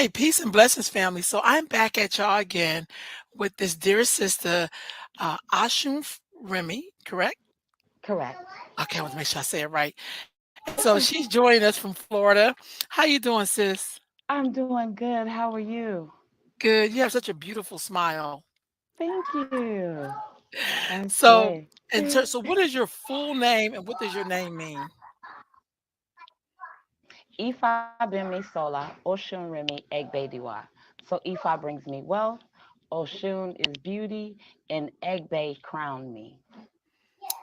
Hey, peace and blessings, family. So I'm back at y'all again with this dear sister, Remy, correct? Correct. Okay, I want to make sure I say it right. And so she's joining us from Florida. How you doing, sis? I'm doing good. How are you? Good. You have such a beautiful smile. Thank you. So, Okay. so what is your full name and what does your name mean? Ifa bimi sola, Oshun remi egbediwa. So Ifa brings me wealth, Oshun is beauty, and Egbe crowned me.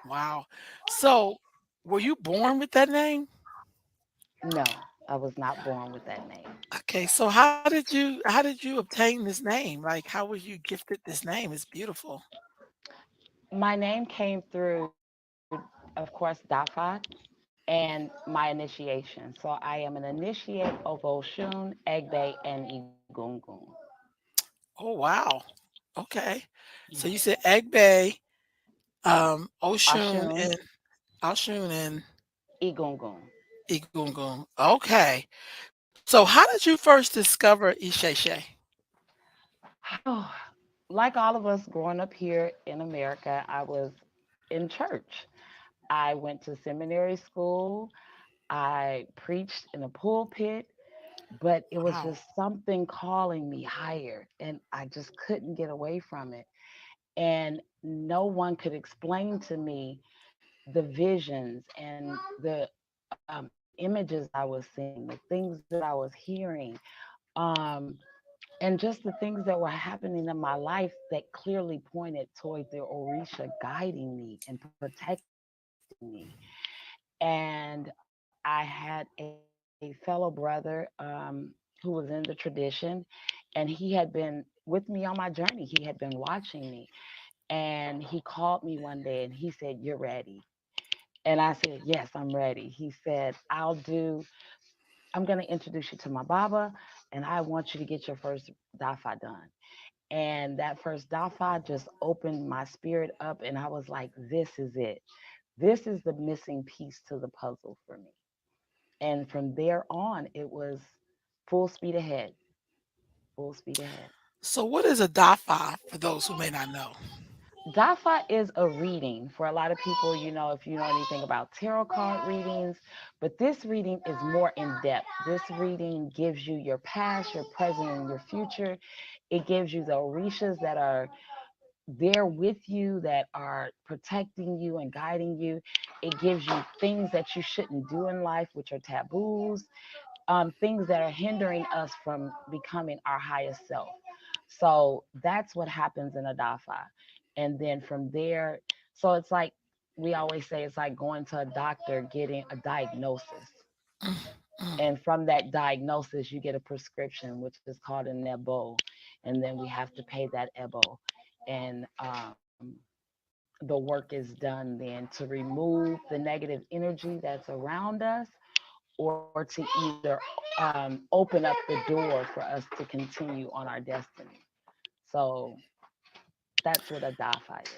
Wow. So, were you born with that name? No, I was not born with that name. Okay, so how did you obtain this name? Like how was you gifted this name? It's beautiful. My name came through, of course, Dafad and my initiation. So I am an initiate of Oshun, Egbe, and Igungun. Oh wow. Okay. Yeah. So you said Egg Bay, Oshun Oshun, and Oshun and Igungun. Igungun. Okay. So how did you first discover Isheshe? Oh, like all of us growing up here in America, I was in church. I went to seminary school. I preached in a pulpit, but it was Wow. just something calling me higher, and I just couldn't get away from it. And no one could explain to me the visions and the images I was seeing, the things that I was hearing. Um, and just the things that were happening in my life that clearly pointed toward the Orisha guiding me and protecting me. And I had a fellow brother who was in the tradition, and he had been with me on my journey. He had been watching me, and he called me one day and he said, "You're ready." And I said, "Yes, I'm ready." He said, I'm going to introduce you to my Baba, and I want you to get your first dafa done. And that first dafa just opened my spirit up, and I was like, this is it. This is the missing piece to the puzzle for me. And from there on, it was full speed ahead, full speed ahead. So what is a dafa for those who may not know? Dafa is a reading for a lot of people, if you know anything about tarot card readings, but this reading is more in depth. This reading gives you your past, your present, and your future. It gives you the orishas that are there with you, that are protecting you and guiding you. It gives you things that you shouldn't do in life, which are taboos, things that are hindering us from becoming our highest self. So that's what happens in a dafa. And then from there, so it's like we always say, it's like going to a doctor getting a diagnosis. Mm, mm. And from that diagnosis, you get a prescription, which is called an ebo. And then we have to pay that ebo. And the work is done then to remove the negative energy that's around us, or to either open up the door for us to continue on our destiny. So that's what a dafa is.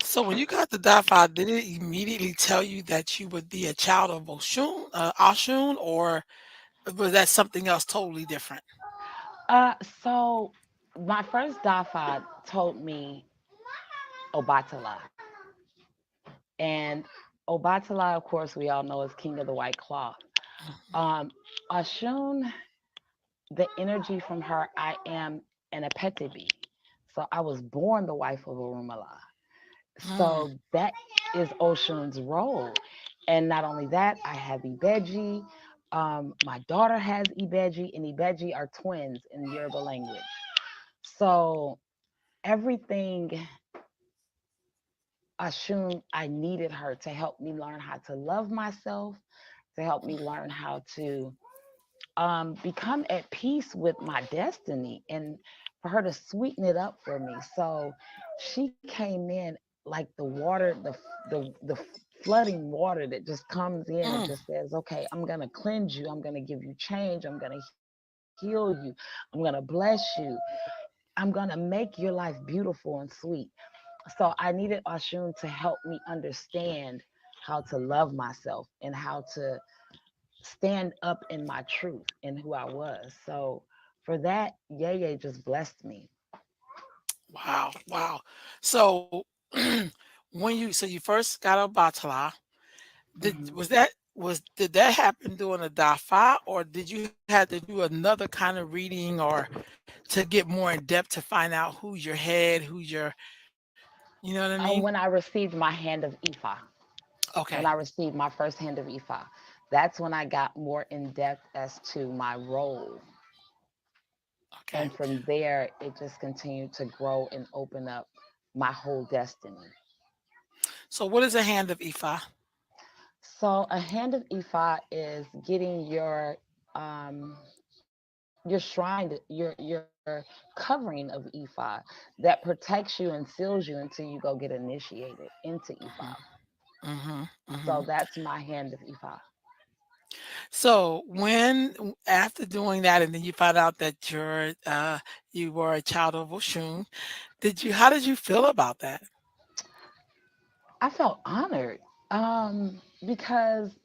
So when you got the dafa, did it immediately tell you that you would be a child of Oshun, or was that something else totally different? So my first dafa told me Obatala. And Obatala, of course, we all know is King of the White Cloth. Mhm. Um, Ashun, the energy from her, I am an Apetibi. So I was born the wife of Orumala. Mm. So that is Oshun's role. And not only that, I have Ibeji. My daughter has Ibeji, and Ibeji are twins in Yoruba language. So everything Ashun, I needed her to help me learn how to love myself, to help me learn how to become at peace with my destiny, and for her to sweeten it up for me. So she came in like the water, the flooding water that just comes in and Mm. just says, "Okay, I'm gonna cleanse you. I'm gonna give you change. I'm gonna heal you. I'm gonna bless you. I'm gonna make your life beautiful and sweet." So I needed Ashun to help me understand how to love myself and how to stand up in my truth and who I was. So For that, Yeye just blessed me. Wow, wow. So when you first got a Batala, Hmm. did that happen during a dafa, or did you have to do another kind of reading or to get more in depth to find out who's your head, who's your, you know what I mean? When I received my hand of Ifa, Okay, when I received my first hand of Ifa, that's when I got more in depth as to my role. okay. And from there, it just continued to grow and open up my whole destiny. So what is a hand of Ifa? So, a hand of Ifa is getting um, your shrine, your covering of Ifa that protects you and seals you until you go get initiated into Ifa. Hmm, hmm. So that's my hand of Ifa. So after doing that, and then you found out that you were a child of Oshun, how did you feel about that? I felt honored because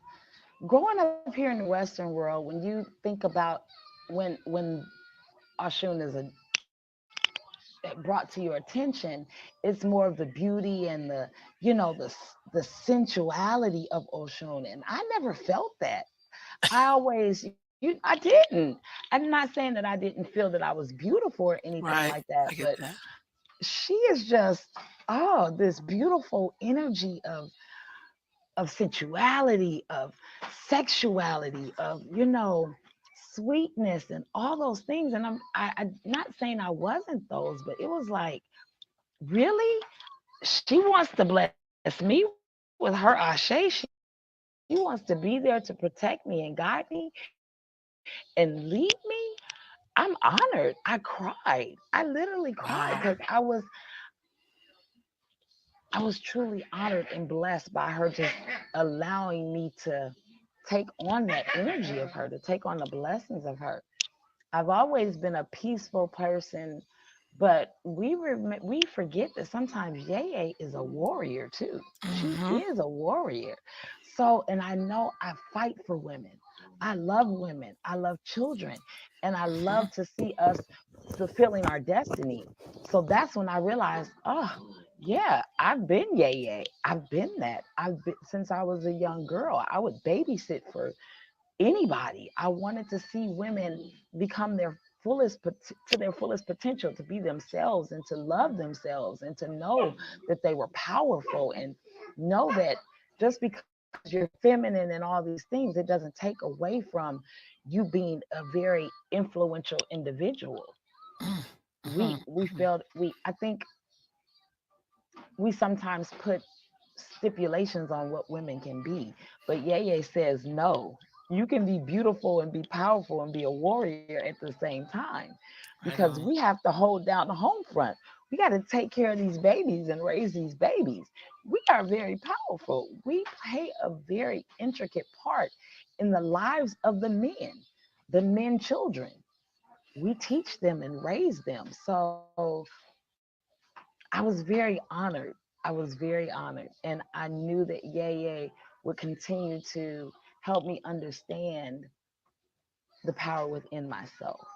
growing up here in the Western world, when you think about when Oshun is brought to your attention, it's more of the beauty and the sensuality of Oshun, and I never felt that. I always I didn't. I'm not saying that I didn't feel that I was beautiful or anything like Right, that, I but get that. she is just this beautiful energy of sensuality, of sexuality, of sweetness and all those things. And I'm not saying I wasn't those, but it was like, really? She wants to bless me with her ashe. She wants to be there to protect me and guide me and lead me. I'm honored. I cried. I literally cried because Wow. I was truly honored and blessed by her just allowing me to take on that energy of her, to take on the blessings of her. I've always been a peaceful person, but we forget that sometimes Yeye is a warrior too. She Mhm. is a warrior. So, and I know I fight for women. I love women. I love children, and I Mhm. love to see us fulfilling our destiny. So that's when I realized, oh, yeah, I've been Yeye. I've been that. I've been since I was a young girl. I would babysit for anybody. I wanted to see women become to their fullest potential, to be themselves and to love themselves and to know that they were powerful and know that just because you're feminine and all these things, it doesn't take away from you being a very influential individual. Mm. We Mhm. we Mhm. felt we I think we sometimes put stipulations on what women can be. But Yeye says no. You can be beautiful and be powerful and be a warrior at the same time Right because we on. have to hold down the home front. We got to take care of these babies and raise these babies. We are very powerful. We play a very intricate part in the lives of the men children. We teach them and raise them. So I was very honored. I was very honored. And I knew that Yeye would continue to help me understand the power within myself.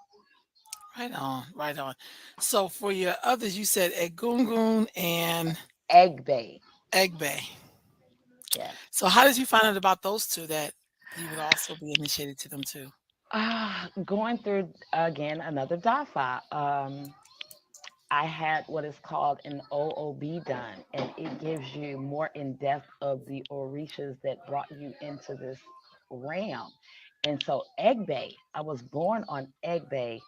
Right on. Right on. So for your others, you said Egungun and Egg Bay. Egbe. Yes. So how did you find out about those 2 that you would also be initiated to them too? Going through again another DAFA. I had what is called an OOB done, and it gives you more in depth of the orishas that brought you into this realm. And so, Egbe, I was born on Egbe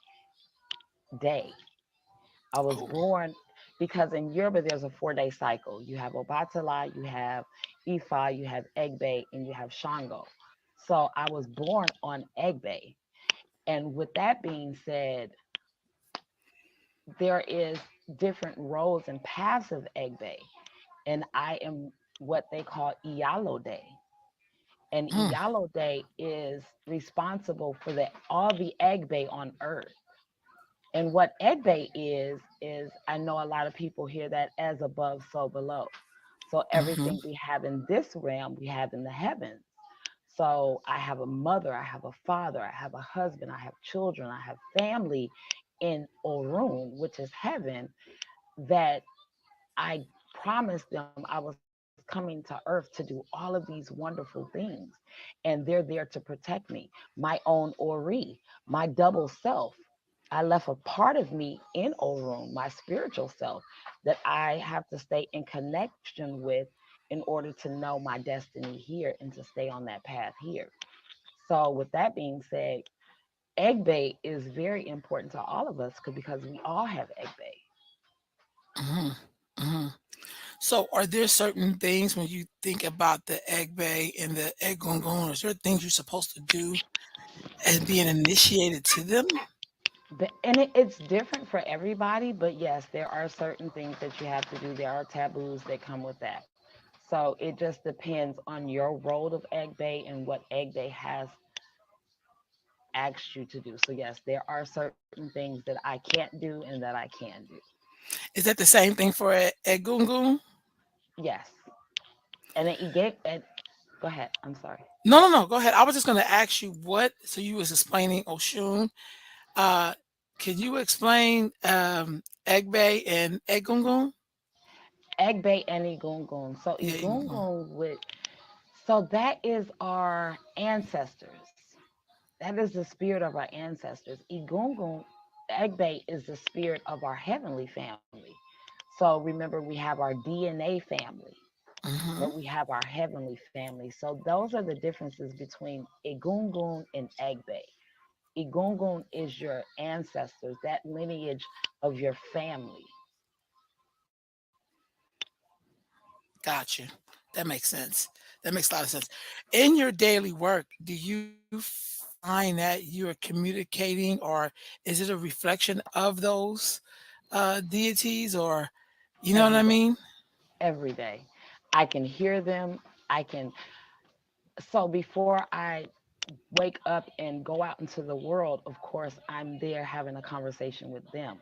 Day. I was Oh. born because in Yoruba there's a 4-day cycle. You have Obatala, you have Ifa, you have Egbe, and you have Shango. So I was born on Egbe. And with that being said, there is different roles and paths of Egbe. And I am what they call Iyalo Day. And Mm. Iyalo Day is responsible for all the Egbe on earth. And what Egbe is I know a lot of people hear that as above, so below. So Mhm. everything we have in this realm, we have in the heavens. So I have a mother, I have a father, I have a husband, I have children, I have family in Orun, which is heaven, that I promised them I was coming to earth to do all of these wonderful things. And they're there to protect me, my own Ori, my double self. I left a part of me in Orun, my spiritual self, that I have to stay in connection with in order to know my destiny here and to stay on that path here. So, with that being said, egg bait is very important to all of us because we all have egg bait. Mhm, mhm. So, are there certain things when you think about the egg bay and the egg gongon, is there things you're supposed to do as being initiated to them? And it's different for everybody, but yes, there are certain things that you have to do. There are taboos that come with that. So it just depends on your role of egg bay and what egg bay has asked you to do. So yes, there are certain things that I can't do and that I can do. Is that the same thing for a egungun? Yes, and then you get and go ahead. I'm sorry. No, no, no, go ahead. I was just gonna ask you what so you was explaining Oshun. Uh, can you explain, Egbe and Egungun? Egg bay and igungun. So Yeah, Egungun. igungun would so that is our ancestors. That is the spirit of our ancestors. Igungun, Egbe is the spirit of our heavenly family. So remember, we have our DNA family, but Mhm. we have our heavenly family. So those are the differences between Egungun and Egbe. Egungun is your ancestors, that lineage of your family. Gotcha. That makes sense. That makes a lot of sense. In your daily work, do you find that you're communicating or is it a reflection of those, deities or you know what I Every day, mean? every day. I can hear them. I can. So before I wake up and go out into the world, of course, I'm there having a conversation with them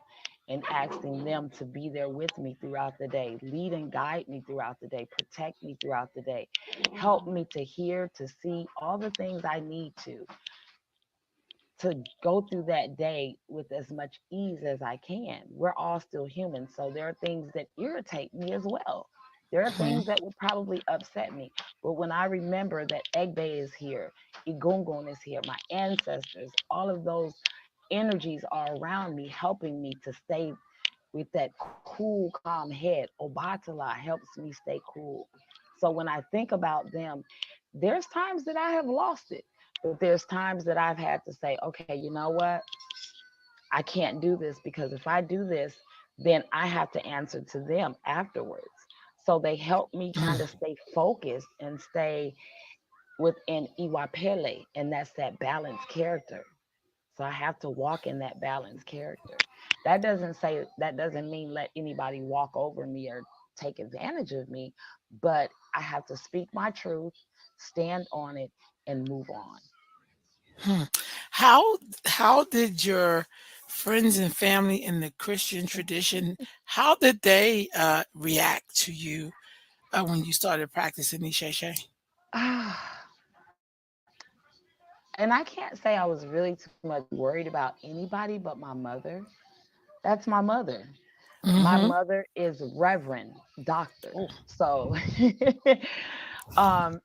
and asking them to be there with me throughout the day, lead and guide me throughout the day, protect me throughout the day, help me to hear, to see all the things I need to go through that day with as much ease as I can. We're all still human, so there are things that irritate me as well. There are Mhm. things that would probably upset me. But when I remember that Egbe is here, Igungun is here, my ancestors, all of those energies are around me, helping me to stay with that cool, calm head. Obatala helps me stay cool. So when I think about them, there's times that I have lost it, but there's times that I've had to say, okay, you know what? I can't do this because if I do this, then I have to answer to them afterwards. So they help me kind of Mm. stay focused and stay within Iwapele, and that's that balanced character. So I have to walk in that balanced character. That doesn't mean let anybody walk over me or take advantage of me, but I have to speak my truth, stand on it, and move on. Hmm. How did your friends and family in the Christian tradition, how did they, react to you, when you started practicing Isheshe? And I can't say I was really too much worried about anybody but my mother. That's my mother. My Mhm. mother is Reverend Doctor. Oh. So um,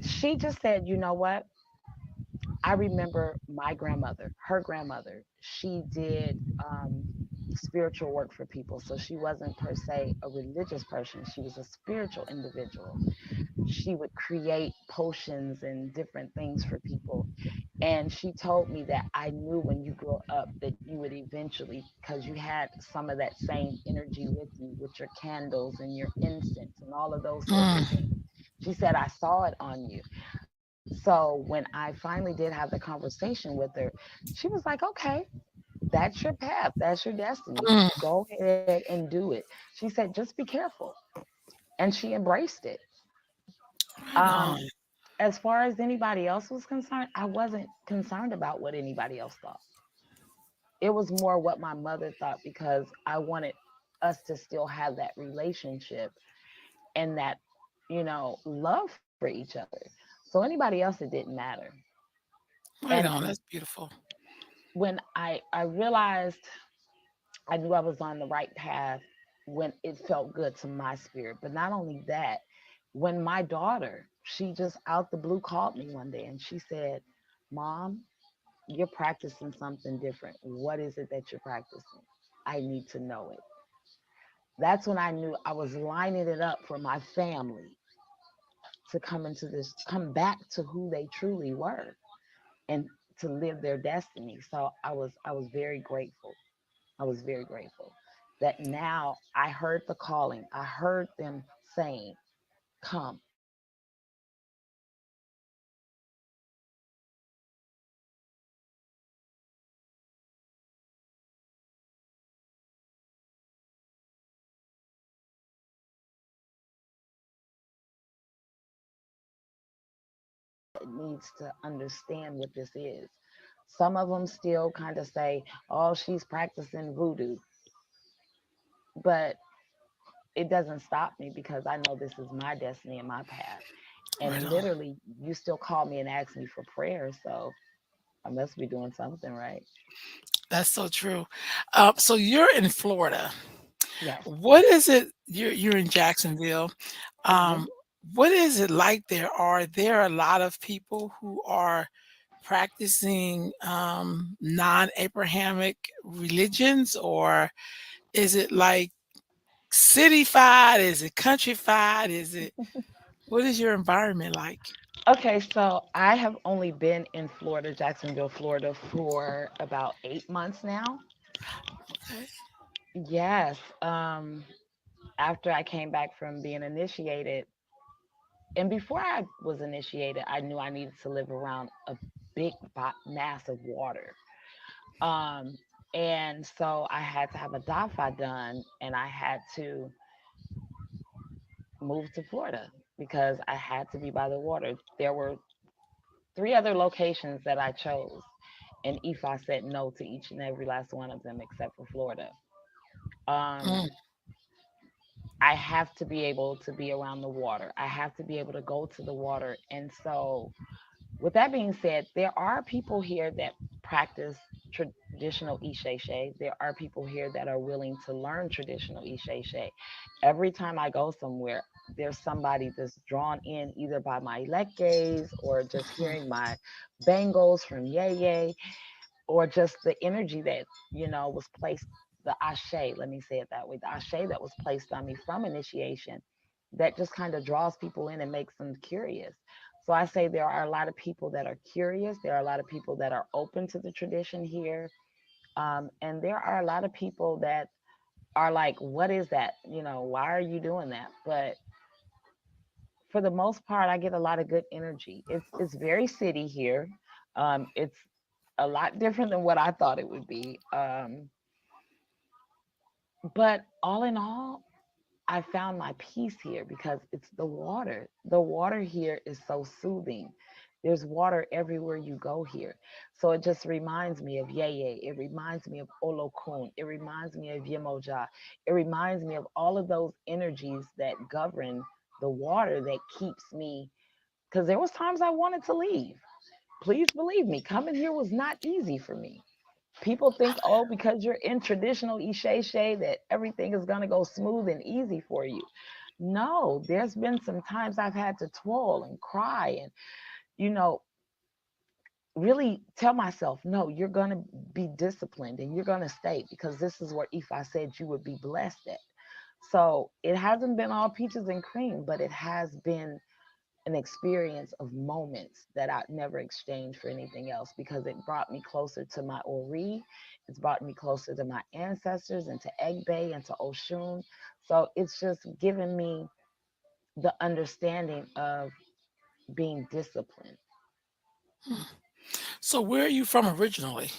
she just said, you know what? I remember my grandmother, her grandmother, she did spiritual work for people. So she wasn't per se a religious person, she was a spiritual individual. She would create potions and different things for people. And she told me that I knew when you grow up that you would eventually, because you had some of that same energy with you, with your candles and your incense and all of those sorts of things. Mm. She said, I saw it on you. So when I finally did have the conversation with her, she was like, okay, that's your path, that's your destiny. Mm. Go ahead and do it. She said, just be careful. And she embraced it. Right Um, on. as far as anybody else was concerned, I wasn't concerned about what anybody else thought. It was more what my mother thought because I wanted us to still have that relationship and that, love for each other. So anybody else, it didn't matter. Right And on. That's beautiful. when I realized I knew I was on the right path when it felt good to my spirit. But not only that, when my daughter, she just out the blue called me one day and she said, Mom, you're practicing something different. What is it that you're practicing? I need to know it. That's when I knew I was lining it up for my family to come into this, come back to who they truly were and to live their destiny. So I was very grateful. I was very grateful that now I heard the calling. I heard them saying, come. It needs to understand what this is. Some of them still kind of say, oh, she's practicing voodoo. But it doesn't stop me because I know this is my destiny and my path. Right And on. literally, you still call me and ask me for prayer. So I must be doing something right. That's so true. So you're in Florida. Yes. What is it? You're in Jacksonville. Hmm. Um, what is it like there? Are there a lot of people who are practicing non-Abrahamic religions, or is it like cityfied? Is it countryfied? Is it what is your environment like? Okay, so I have only been in Florida, Jacksonville, Florida, for about 8 months now. Okay. Yes. After I came back from being initiated, and before I was initiated, I knew I needed to live around a big mass of water. Um, and so I had to have a DAFA done, and I had to move to Florida because I had to be by the water. There were three other locations that I chose, and IFA said no to each and every last one of them except for Florida. Mm, Um, I have to be able to be around the water. I have to be able to go to the water. And so, with that being said, there are people here that practice traditional Isheshe. There are people here that are willing to learn traditional Isheshe. Every time I go somewhere, there's somebody that's drawn in either by my leques or just mm, hearing my bangles from Yeye or just the energy that was placed, the ashe, let me say it that way, the ashe that was placed on me from initiation, that just kind of draws people in and makes them curious. So I say there are a lot of people that are curious, there are a lot of people that are open to the tradition here, and there are a lot of people that are like, what is that, why are you doing that? But for the most part, I get a lot of good energy. It's very city here. It's a lot different than what I thought it would be. But all in all, I found my peace here because it's the water. The water here is so soothing. There's water everywhere you go here. So it just reminds me of Yeye. It reminds me of Olokun. It reminds me of Yemoja. It reminds me of all of those energies that govern the water that keeps me. Because there was times I wanted to leave. Please believe me, coming here was not easy for me. People think, oh, because you're in traditional Isheshe, that everything is going to go smooth and easy for you. No, there's been some times I've had to toil and cry and, you know, really tell myself, no, you're going to be disciplined and you're going to stay because this is where Ifa said you would be blessed at. So it hasn't been all peaches and cream, but it has been an experience of moments that I'd never exchange for anything else because it brought me closer to my Ori. It's brought me closer to my ancestors and to Egbe and to Oshun. So it's just given me the understanding of being disciplined. mm. So where are you from originally?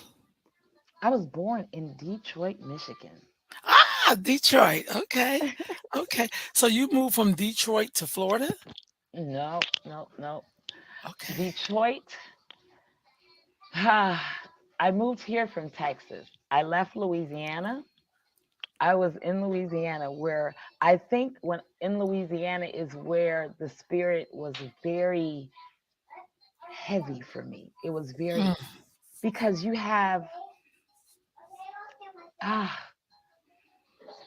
I was born in Detroit, Michigan. Ah, Detroit. Okay. Okay. So you moved from Detroit to Florida? No, no, no. Okay. Detroit. I moved here from Texas. I left Louisiana. I was in Louisiana where I think when in Louisiana is where the spirit was very heavy for me. It was very, Mm, because ah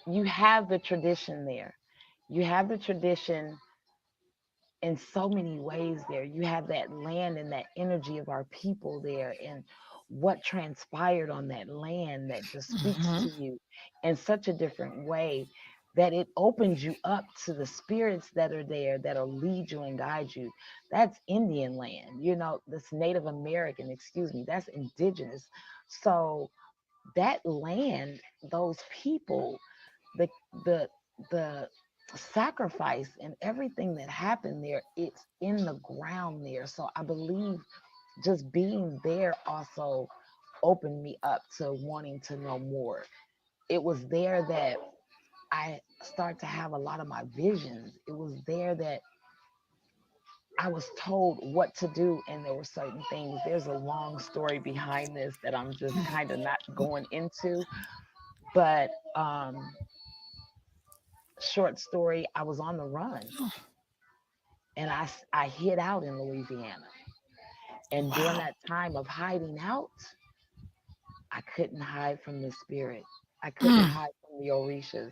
you have the tradition there. You have the tradition in so many ways there. You have that land and that energy of our people there, and what transpired on that land that just speaks mhm, to you in such a different way, that it opens you up to the spirits that are there, that'll lead you and guide you. That's Indian land, that's Native American, excuse me, that's indigenous. So that land, those people, the the the sacrifice and everything that happened there, it's in the ground there. So I believe just being there also opened me up to wanting to know more. It was there that I start to have a lot of my visions. It was there that I was told what to do, and there were certain things. There's a long story behind this that I'm just kind of not going into, but short story, I was on the run, and I hid out in Louisiana. And during wow. that time of hiding out, I couldn't hide from the spirit. I couldn't Mm, hide from the Orishas.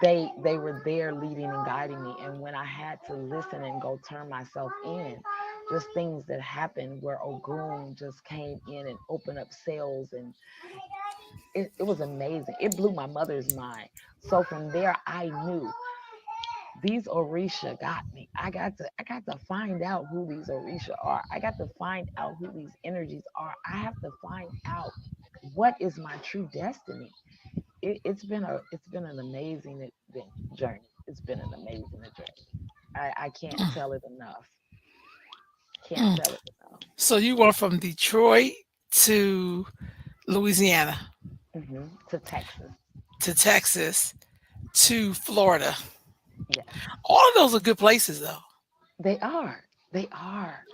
They were there leading and guiding me. And when I had to listen and go turn myself in, just things that happened where Ogun just came in and opened up cells, and it was amazing. It blew my mother's mind. So from there I knew these Orisha got me. I got to find out who these Orisha are. I got to find out who these energies are. I have to find out what is my true destiny. It's been an amazing journey. It's been an amazing journey. I can't tell it enough. Can't mm. tell it enough. So you went from Detroit to Louisiana To Texas, to Texas to Florida. yes. All of those are good places, though. They are. They are.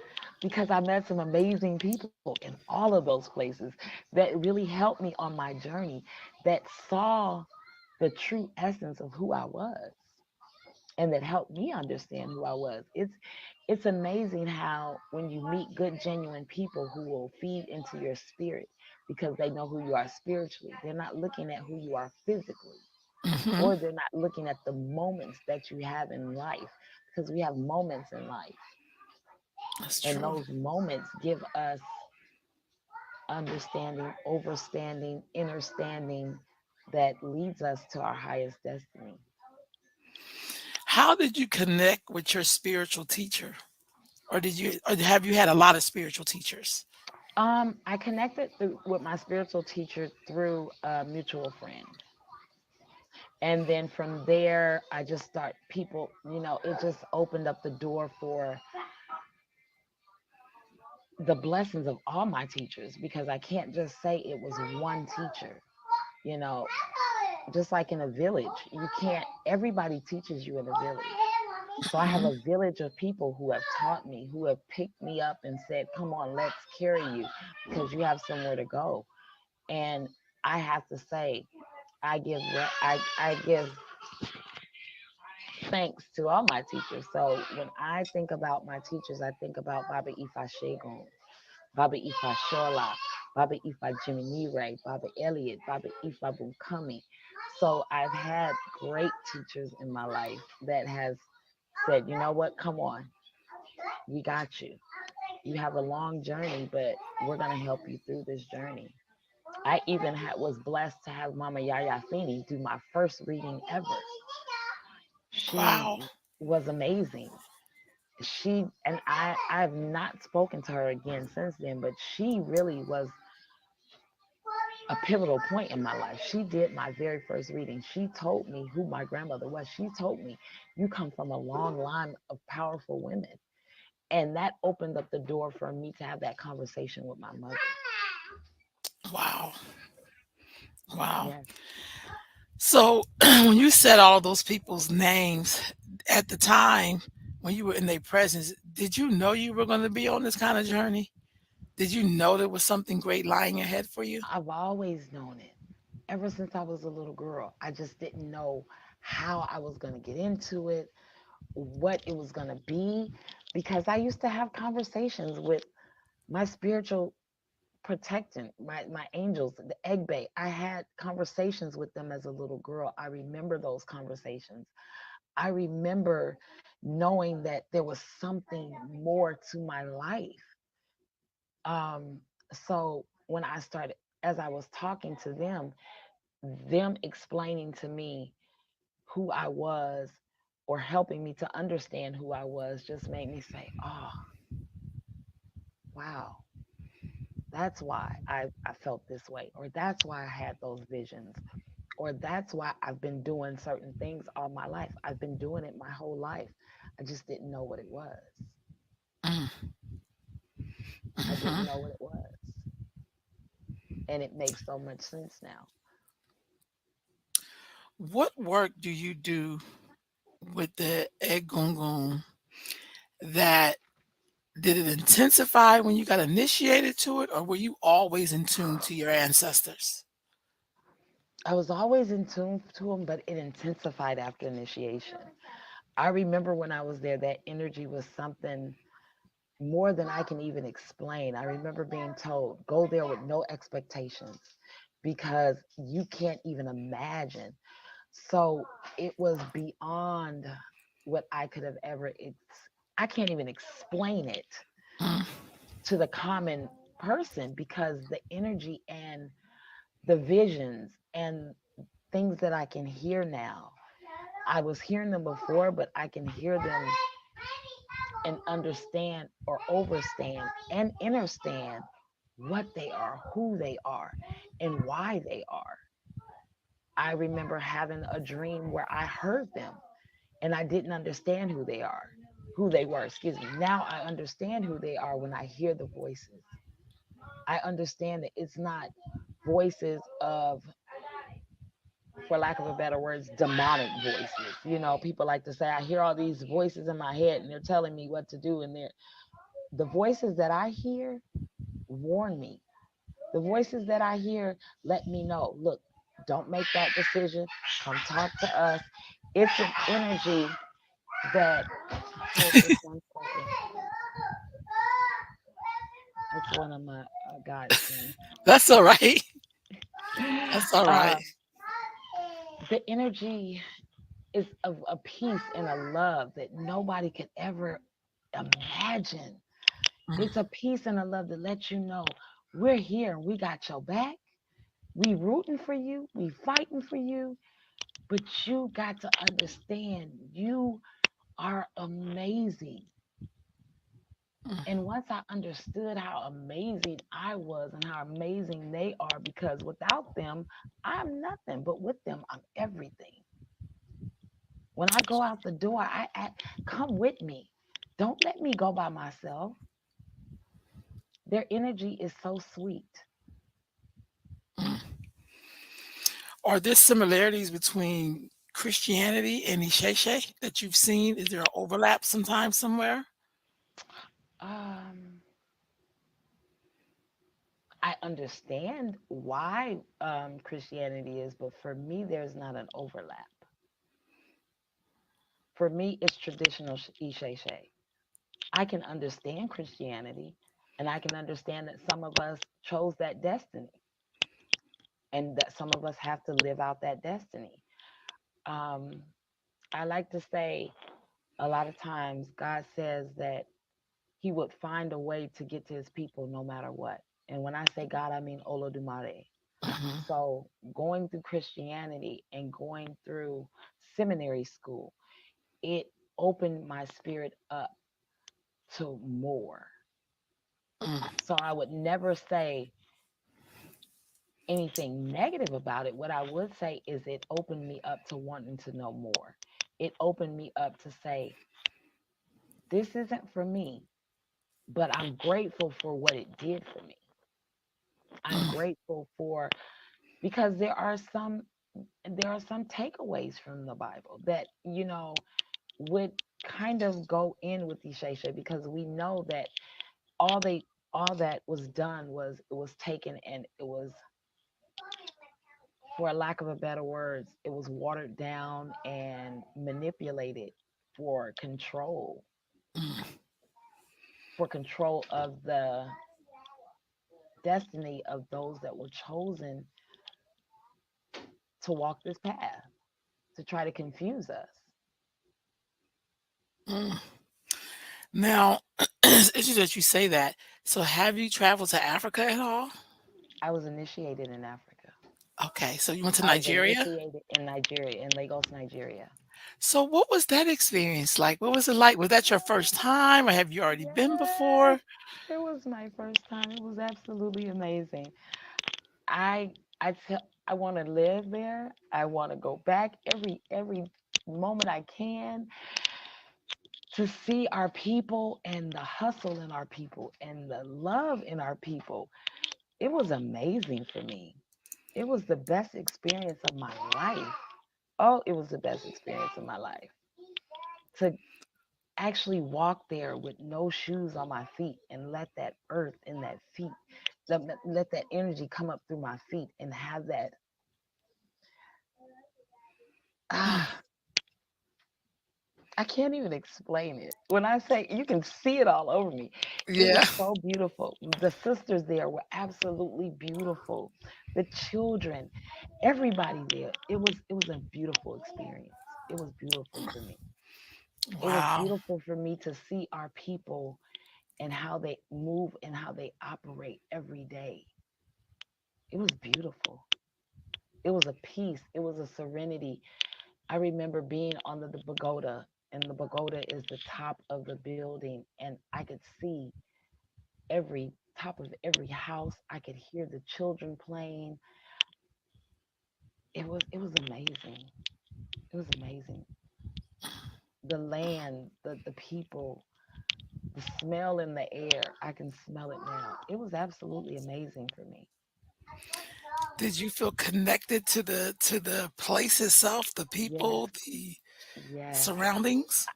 Because I met some amazing people in all of those places that really helped me on my journey, that saw the true essence of who I was, and that helped me understand who I was. It's amazing how when you meet good genuine people who will feed into your spirit because they know who you are spiritually. They're not looking at who you are physically, Hmm. or they're not looking at the moments that you have in life, because we have moments in life, That's and true. those moments give us understanding, overstanding, understanding that leads us to our highest destiny. How did you connect with your spiritual teacher? Or have you had a lot of spiritual teachers? I connected with my spiritual teacher through a mutual friend. And then from there, I just start people, it just opened up the door for the blessings of all my teachers, because I can't just say it was one teacher, you know, just like in a village. You can't, everybody teaches you in a village. So I have Mhm. a village of people who have taught me, who have picked me up and said, come on, let's carry you because you have somewhere to go. And I have to say, I give thanks to all my teachers. So when I think about my teachers, I think about Baba Ifa Shegun, Baba Ifa Shola, Baba Ifa Jiminy Ray, Baba Elliott, Baba Ifa Bukami. So I've had great teachers in my life that has said, you know what, come on, we got you. You have a long journey, but we're gonna help you through this journey. I even was blessed to have Mama Yaya Fini do my first reading ever. She Wow. was amazing. She and I've not spoken to her again since then, but she really was a pivotal point in my life. She did my very first reading. She told me who my grandmother was. She told me, you come from a long line of powerful women. And that opened up the door for me to have that conversation with my mother. Wow. Wow. Yes. So when you said all of those people's names at the time when you were in their presence, did you know you were going to be on this kind of journey? Did you know there was something great lying ahead for you? I've always known it. Ever since I was a little girl, I just didn't know how I was going to get into it, what it was going to be. because I used to have conversations with my spiritual protectant, my angels, the egg bay. I had conversations with them as a little girl. I remember those conversations. I remember knowing that there was something more to my life. Um, so when I started, as I was talking to them explaining to me who I was or helping me to understand who I was just made me say, oh, wow, that's why I felt this way, or that's why I had those visions, or that's why I've been doing certain things all my life. I've been doing it my whole life. I just didn't know what it was. Mm, I didn't mhm. know what it was. And it makes so much sense now. What work do you do with the egungun that did it intensify when you got initiated to it, or were you always in tune to your ancestors? I was always in tune to them, but it intensified after initiation. I remember when I was there, that energy was something more than I can even explain. I remember being told, go there with no expectations because you can't even imagine. So it was beyond what I could have ever, I can't even explain it Mm, to the common person because the energy and the visions and things that I can hear now. I was hearing them before, but I can hear them and understand or overstand and understand what they are, who they are, and why they are. I remember having a dream where I heard them and I didn't understand who they were, excuse me. Now I understand who they are when I hear the voices. I understand that it's not voices of, for lack of a better words, demonic voices. You know, people like to say, I hear all these voices in my head and they're telling me what to do. And the voices that I hear warn me. The voices that I hear let me know, look, don't make that decision. Come talk to us. It's an energy that, hold just one second. It's one of my godsons. that's all right. That's all right. Uh, the energy is of a peace and a love that nobody could ever imagine. Mm, It's a peace and a love that lets you know we're here and we got your back. We rooting for you. We fighting for you. But you got to understand you are amazing. mm. And once I understood how amazing I was and how amazing they are, because without them, I'm nothing. But with them, I'm everything. When I go out the door, come with me. Don't let me go by myself. Their energy is so sweet. Are there similarities between Christianity and Isheshe that you've seen? Is there an overlap sometime somewhere? Um, I understand why Christianity is, but for me, there's not an overlap. For me, it's traditional Isheshe. I can understand Christianity, and I can understand that some of us chose that destiny, and that some of us have to live out that destiny. Um, I like to say a lot of times God says that He would find a way to get to His people no matter what. And when I say God, I mean Olodumare. Mhm, So going through Christianity and going through seminary school, it opened my spirit up to more. mm, So I would never say anything negative about it. What I would say is it opened me up to wanting to know more. It opened me up to say, this isn't for me, but I'm grateful for what it did for me. I'm mm, grateful for, because there are some takeaways from the Bible that, would kind of go in with Ishesha, because we know that all they all that was done was it was taken, and it was, for a lack of a better words, it was watered down and manipulated for control. mm. for control of the destiny of those that were chosen to walk this path, to try to confuse us. Mm. Now, it's interesting that you say that. So have you traveled to Africa at all? I was initiated in Africa. Okay, so you went to I was Nigeria? initiated in Nigeria, in Lagos, Nigeria. So what was that experience like? What was it like? Was that your first time or have you already been Yes, before? it was my first time. It was absolutely amazing. I want to live there. I want to go back every moment I can to see our people and the hustle in our people and the love in our people. It was amazing for me. It was the best experience of my life. Oh, it was the best experience of my life. To actually walk there with no shoes on my feet and let that earth in that feet, let that energy come up through my feet and have that, Mm, ah, I can't even explain it. When I say, you can see it all over me. It was yeah. so beautiful. The sisters there were absolutely beautiful. The children, everybody there. It was a beautiful experience. It was beautiful for me. It was Wow. beautiful for me to see our people and how they move and how they operate every day. It was beautiful. It was a peace. It was a serenity. I remember being on the pagoda, and the pagoda is the top of the building, and I could see every top of every house. I could hear the children playing. It was amazing. It was amazing. The land, the people, the smell in the air. I can smell it now. It was absolutely amazing for me. Did you feel connected to the place itself, the Yes, people, the yes. surroundings?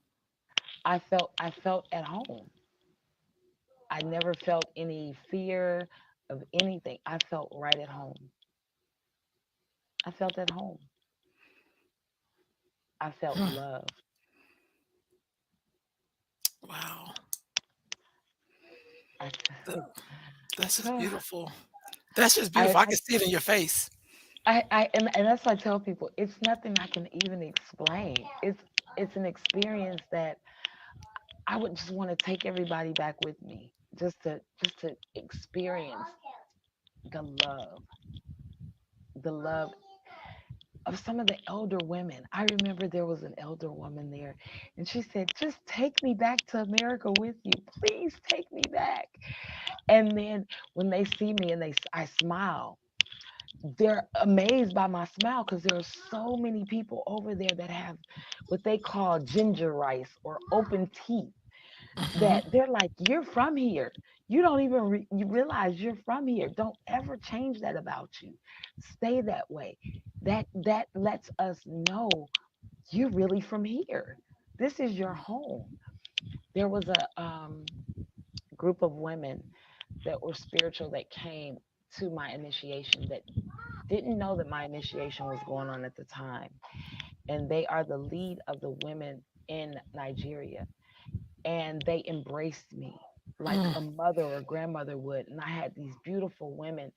I felt at home. I never felt any fear of anything. I felt right at home. I felt at home. I felt Hmm, love. wow. I, Th That's just I, beautiful. That's just I, beautiful. I can see it in your face. and that's why I tell people it's nothing I can even explain. It's an experience that I would just want to take everybody back with me, just to experience the love, the love of some of the elder women. I remember there was an elder woman there, and she said, "Just take me back to America with you. Please take me back." And then when they see me and I smile, they're amazed by my smile because there are so many people over there that have what they call ginger rice or open teeth, Mhm. that they're like, "You're from here. You don't even you realize you're from here. Don't ever change that about you. Stay that way." That lets us know you're really from here. This is your home. There was a group of women that were spiritual that came to my initiation that didn't know that my initiation was going on at the time. And they are the lead of the women in Nigeria. And they embraced me like Mm, a mother or grandmother would. And I had these beautiful women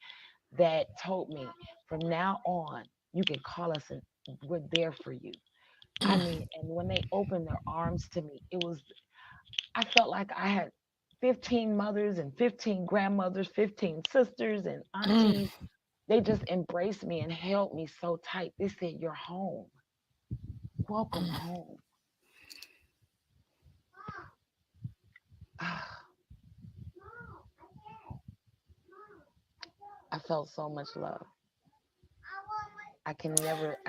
that told me, from now on, you can call us and we're there for you. I mm, mean, and when they opened their arms to me, I felt like I had 15 mothers and 15 grandmothers, 15 sisters and mm. aunties. They just embraced me and held me so tight. They said, "You're home. Welcome home." Ah, I felt so much love. I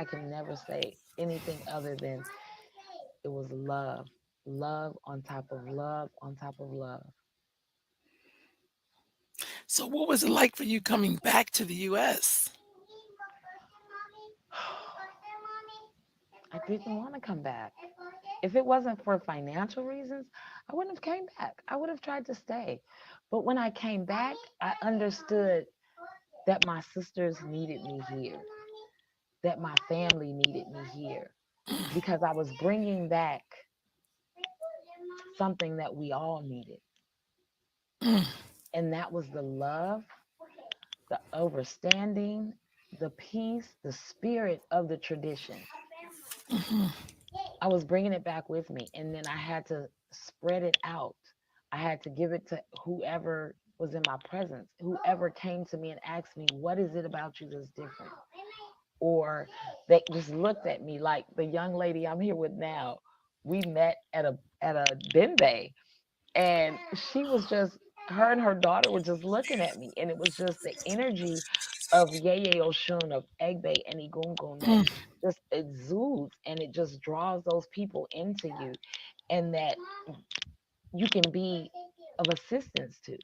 can never say anything other than it was love. Love on top of love on top of love. So what was it like for you coming back to the US? I didn't want to come back. If it wasn't for financial reasons, I wouldn't have came back. I would have tried to stay. But when I came back, I understood that my sisters needed me here, that my family needed me here, because I was bringing back something that we all needed. Mm, And that was the love, the understanding, the peace, the spirit of the tradition. mhm, I was bringing it back with me, and then I had to spread it out. I had to give it to whoever was in my presence, whoever came to me and asked me, "What is it about you that's different?" Or they just looked at me like the young lady I'm here with now. We met at a bimbe, and she was just her and her daughter were just looking at me, and it was just the energy of Yeye Oshun, of Egbe and Igungun, that mm, just exudes, and it just draws those people into you, and that you can be of assistance to,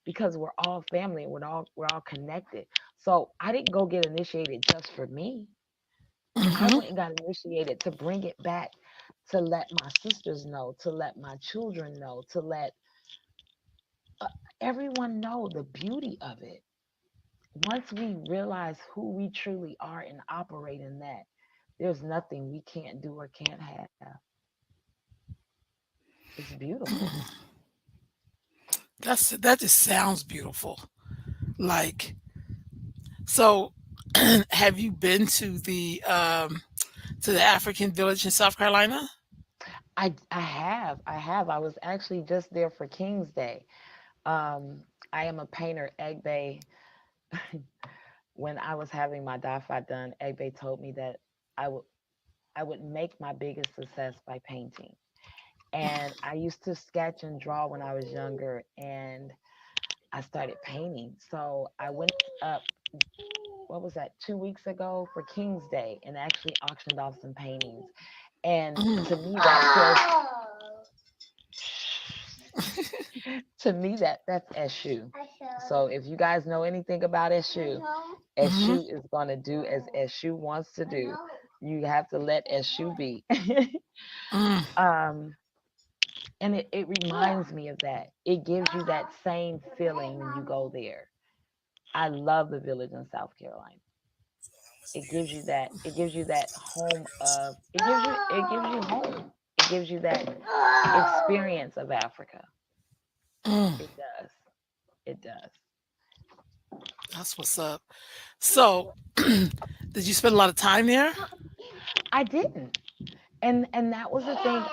because we're all family and we're all connected. So I didn't go get initiated just for me. I mhm, went and got initiated to bring it back, to let my sisters know, to let my children know, to let uh, everyone know the beauty of it. Once we realize who we truly are and operate in that, there's nothing we can't do or can't have. It's beautiful. mhm. That just sounds beautiful. Like, so, have you been to the African village in South Carolina? I have. I was actually just there for King's Day. I am a painter. Egbe, when I was having my DAFA done, Egbe told me that I would I would make my biggest success by painting. And I used to sketch and draw when I was younger, and I started painting. So I went up, what was that, 2 weeks ago for King's Day, and actually auctioned off some paintings. And Mm, to me, that feels, to me, that's Eshu. So if you guys know anything about Eshu, mhm, Eshu is going to do as Eshu wants to do. You have to let Eshu be. mm. um, and it reminds me of that. It gives you that same feeling when you go there. I love the village in South Carolina. It gives you that home of it gives you home. It gives you that experience of Africa. Mm, It does. It does. that's what's up. So, did you spend a lot of time there? I didn't. And that was the thing.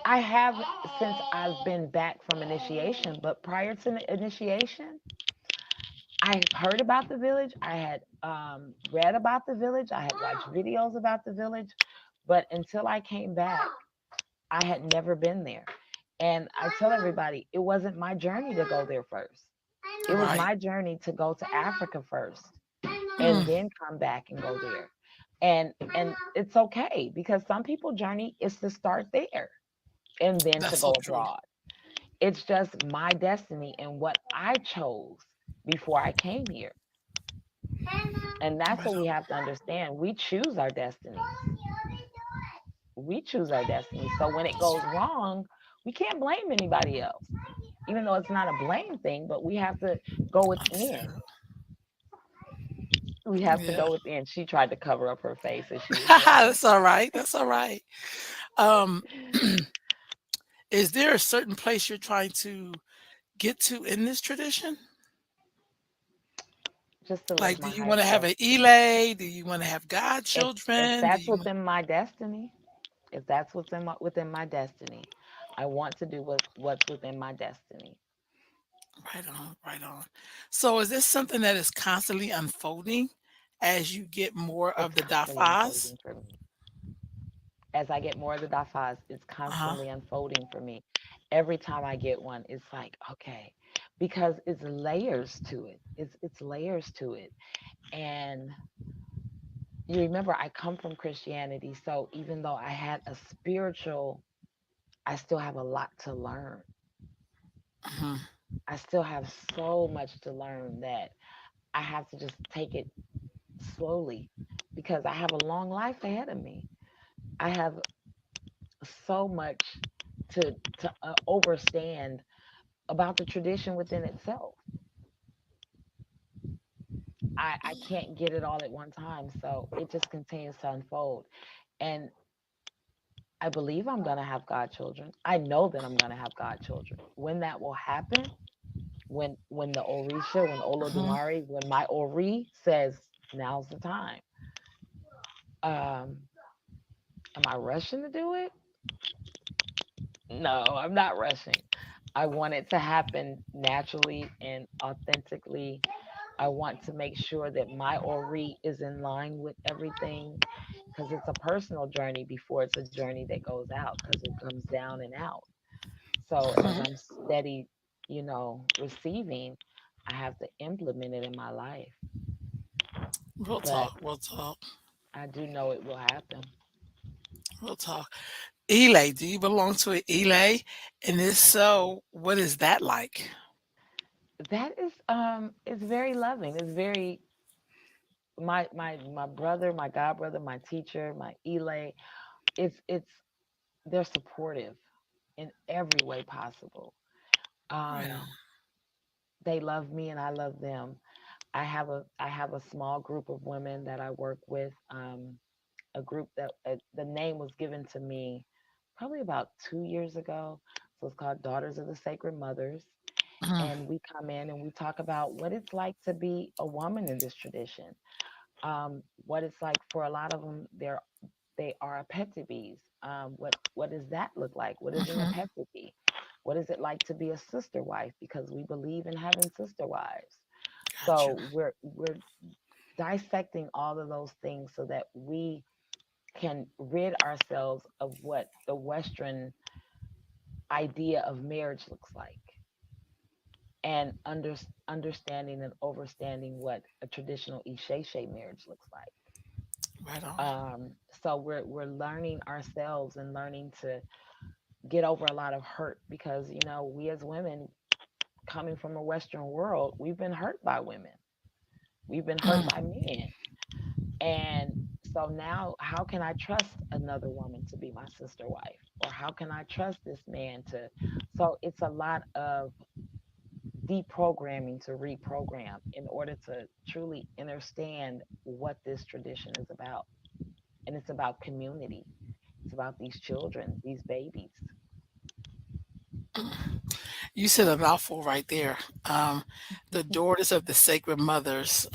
I have, since I've been back from initiation, but prior to the initiation, I heard about the village. I had read about the village. I had watched videos about the village, but until I came back, I had never been there. And I tell everybody, it wasn't my journey to go there first. It was Right. my journey to go to Africa first, and Mm, then come back and go there. And it's okay, because some people journey is to start there and then to that's so go true. abroad. It's just my destiny and what I chose before I came here. And that's Right what we on. have to understand. We choose our destinies. We choose our destiny. So when it That's goes wrong, we can't blame anybody else, even though it's not a blame thing, but we have to go within. understandable. We have to Yeah. go within. She tried to cover up her face as she was talking. That's all right. That's all right. Um, is there a certain place you're trying to get to in this tradition? Just to live Like, do my you want to highest have self. an Elay? Do you want to have If godchildren? Do that's you want within my destiny, if that's within my destiny, I want to do what's within my destiny. right on, right on. So is this something that is constantly unfolding as you get more It's of the constantly dafas? unfolding for me. As I get more of the dafas, it's Uh-huh. constantly unfolding for me. Every time I get one, it's like, okay, because it's layers to it. It's layers to it. And you remember, I come from Christianity, so even though I had a spiritual, I still have a lot to learn. Mhm. I still have so much to learn that I have to just take it slowly, because I have a long life ahead of me. I have so much to overstand about the tradition within itself. I can't get it all at one time, so it just continues to unfold. And I believe I'm gonna have godchildren. I know that I'm gonna have godchildren. When that will happen, when the Orisha, when Mhm. Olodumare, when my Ori says now's the time. Um, am I rushing to do it? No, I'm not rushing. I want it to happen naturally and authentically. I want to make sure that my Ori is in line with everything because it's a personal journey before it's a journey that goes out because it comes down and out. So as Mhm. I'm steady, receiving, I have to implement it in my life. Real But talk. Real talk. I do know it will happen. Real talk. Elay, do you belong to an Elay? And if I do. so, what is that like? That is it's very loving. It's very my brother, my god brother, my teacher, my Elay, it's they're supportive in every way possible. Right on. Um they love me and I love them. I have a small group of women that I work with. A group that the name was given to me probably about 2 years ago. So it's called Daughters of the Sacred Mothers. Mhm. And we come in and we talk about what it's like to be a woman in this tradition. What it's like for a lot of them, they are apetibes. What does that look like? What is an Mhm. apetibe? What is it like to be a sister wife? Because we believe in having sister wives. Gotcha. So we're dissecting all of those things so that we can rid ourselves of what the Western idea of marriage looks like and understanding and overstanding what a traditional Isheshe marriage looks like. Right on. Um, so we're learning ourselves and learning to get over a lot of hurt because we as women coming from a Western world, we've been hurt by women, we've been hurt by Mm. men, and so now how can I trust another woman to be my sister wife, or how can I trust this man to? So it's a lot of deprogramming to reprogram in order to truly understand what this tradition is about. And it's about community. It's about these children, these babies. You said a mouthful right there. The daughters of the sacred mothers.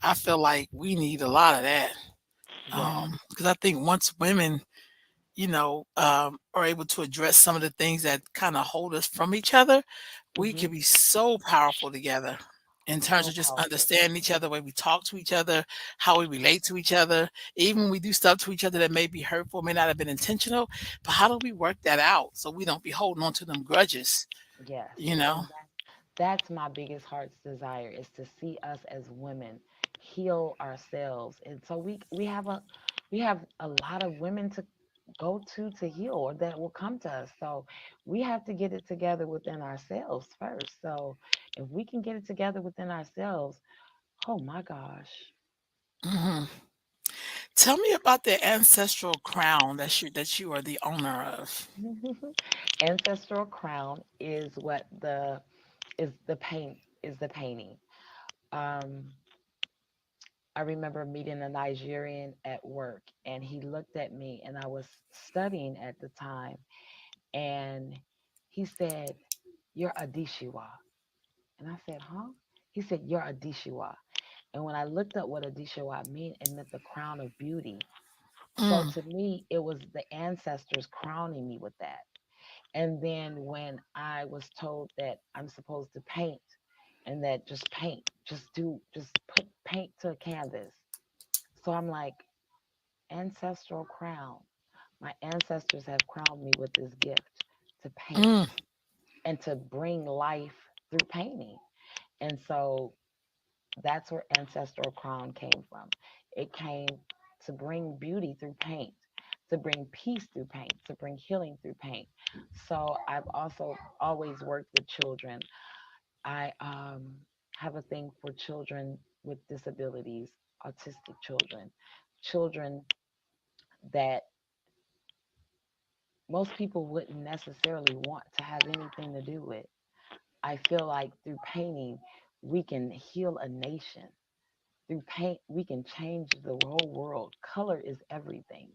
I feel like we need a lot of that. Yes. Because I think once women, are able to address some of the things that kind of hold us from each other, we Hmm. can be so powerful together in terms So of just powerful. understanding each other, the way we talk to each other, how we relate to each other. Even when we do stuff to each other that may be hurtful, may not have been intentional, but how do we work that out so we don't be holding on to them grudges, Yes. you know? And that's my biggest heart's desire is to see us as women heal ourselves. And so we have a lot of women to go to heal or that will come to us. So we have to get it together within ourselves first. So if we can get it together within ourselves, oh my gosh. Mhm. Tell me about the ancestral crown that you are the owner of. Ancestral crown is the painting. Um, I remember meeting a Nigerian at work, and he looked at me, and I was studying at the time, and he said, "You're Adishiwa," and I said, "Huh?" He said, "You're Adishiwa," and when I looked up what Adishiwa meant, it meant the crown of beauty. So Mm, to me, it was the ancestors crowning me with that. And then when I was told that I'm supposed to paint and that just paint, just put paint to a canvas. So I'm like, ancestral crown. My ancestors have crowned me with this gift to paint mm, and to bring life through painting. And so that's where ancestral crown came from. It came to bring beauty through paint, to bring peace through paint, to bring healing through paint. So I've also always worked with children. I have a thing for children with disabilities, autistic children, children that most people wouldn't necessarily want to have anything to do with. I feel like through painting, we can heal a nation. Through paint, we can change the whole world. Color is everything.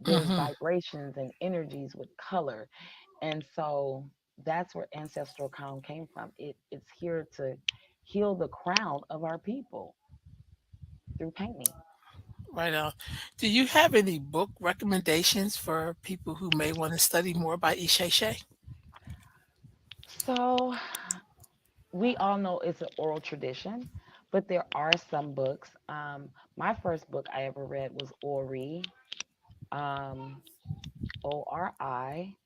There's mhm. vibrations and energies with color. And so that's where ancestral crown came from. It's here to heal the crown of our people through painting. Right on. Do you have any book recommendations for people who may want to study more about Isheshe? So we all know it's an oral tradition, but there are some books. My first book I ever read was Ori, um, ORI.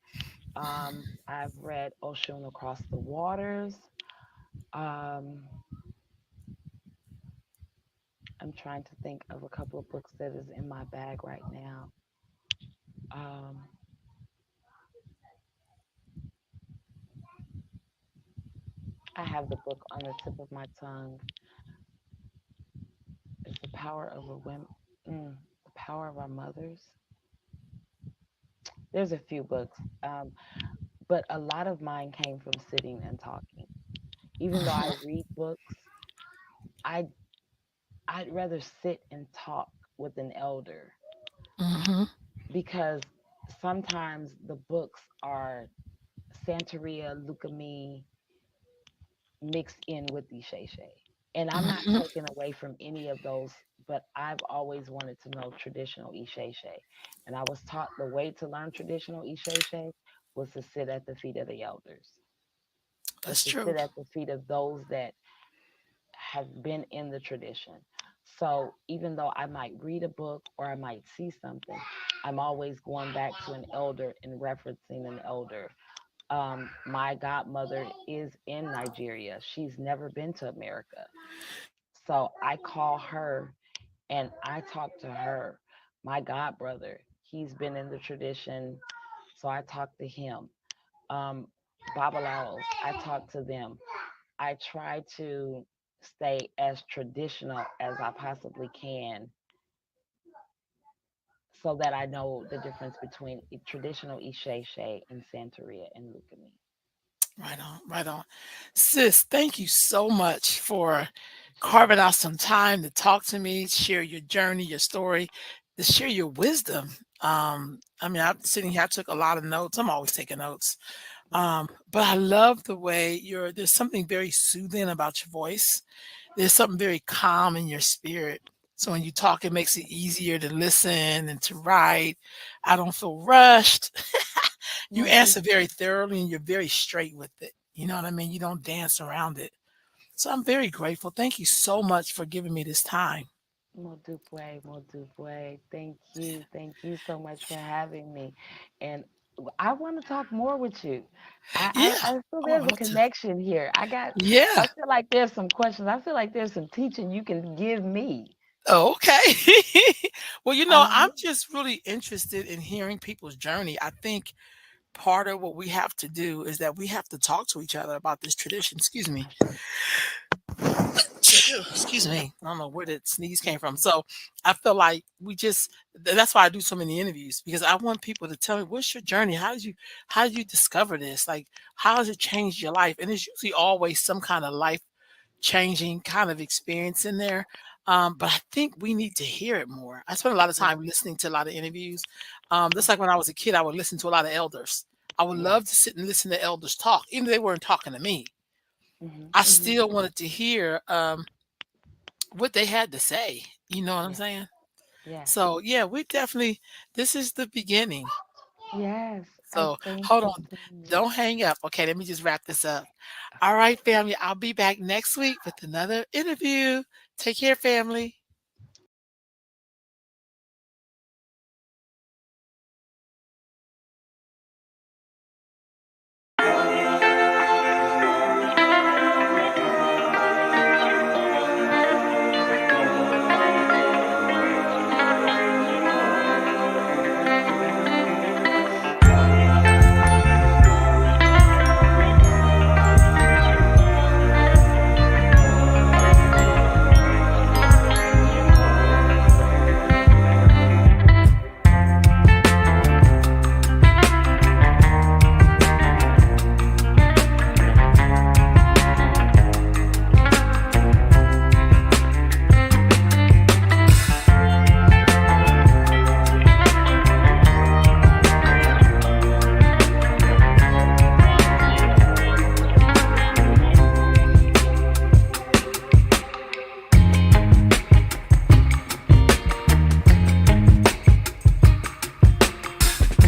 I've read Ocean Across the Waters. Um, I'm trying to think of a couple of books that is in my bag right now. Um, I have the book on the tip of my tongue. It's The Power of a Women, The Power of Our Mothers. There's a few books, but a lot of mine came from sitting and talking. Even though I read books, I I'd rather sit and talk with an elder Mm-hmm. because sometimes the books are Santeria, Lucami mixed in with the Shay. And I'm not Hmm. taking away from any of those, but I've always wanted to know traditional Isheshe. And I was taught the way to learn traditional Isheshe was to sit at the feet of the elders, was That's to true. sit at the feet of those that have been in the tradition. So even though I might read a book or I might see something, I'm always going back to an elder and referencing an elder. My godmother is in Nigeria. She's never been to America. So I call her and I talk to her. My god brother, he's been in the tradition. So I talk to him. Um, Babalaos, I talk to them. I try to stay as traditional as I possibly can so that I know the difference between traditional Isheshe and Santeria and Lukumi. Right on, right on. Sis, thank you so much for carving Sure. out some time to talk to me, share your journey, your story, to share your wisdom. I mean, I'm sitting here, I took a lot of notes. I'm always taking notes. But I love the way there's something very soothing about your voice. There's something very calm in your spirit. So when you talk, it makes it easier to listen and to write. I don't feel rushed. You Well, thank answer very thoroughly and you're very straight with it. You know what I mean? You don't dance around it. So I'm very grateful. Thank you so much for giving me this time. Modupwe, Modupwe. Thank you. Thank you so much for having me. And I want to talk more with you. Yeah. I feel Oh, I there's a want to. connection here. I Yeah. feel like there's some questions. I feel like there's some teaching you can give me. Oh, okay. Well, I'm Um, just really interested in hearing people's journey. I think part of what we have to do is that we have to talk to each other about this tradition. Excuse me. Excuse me. I don't know where that sneeze came from. So I feel like that's why I do so many interviews because I want people to tell me what's your journey? How did you discover this? Like how has it changed your life? And it's usually always some kind of life changing kind of experience in there. But I think we need to hear it more. I spent a lot of yeah, time listening to a lot of interviews. Just uh, like when I was a kid, I would listen to a lot of elders. I would yeah. love to sit and listen to elders talk, even if they weren't talking to me. Hmm, I hmm. still wanted to hear what they had to say. You know what I'm Yes, saying? yes, So yeah, we definitely this is the beginning. yes. I So thank hold you on. so much. Don't hang up. Okay, let me just wrap this up. All right, family. I'll be back next week with another interview. Take care, family.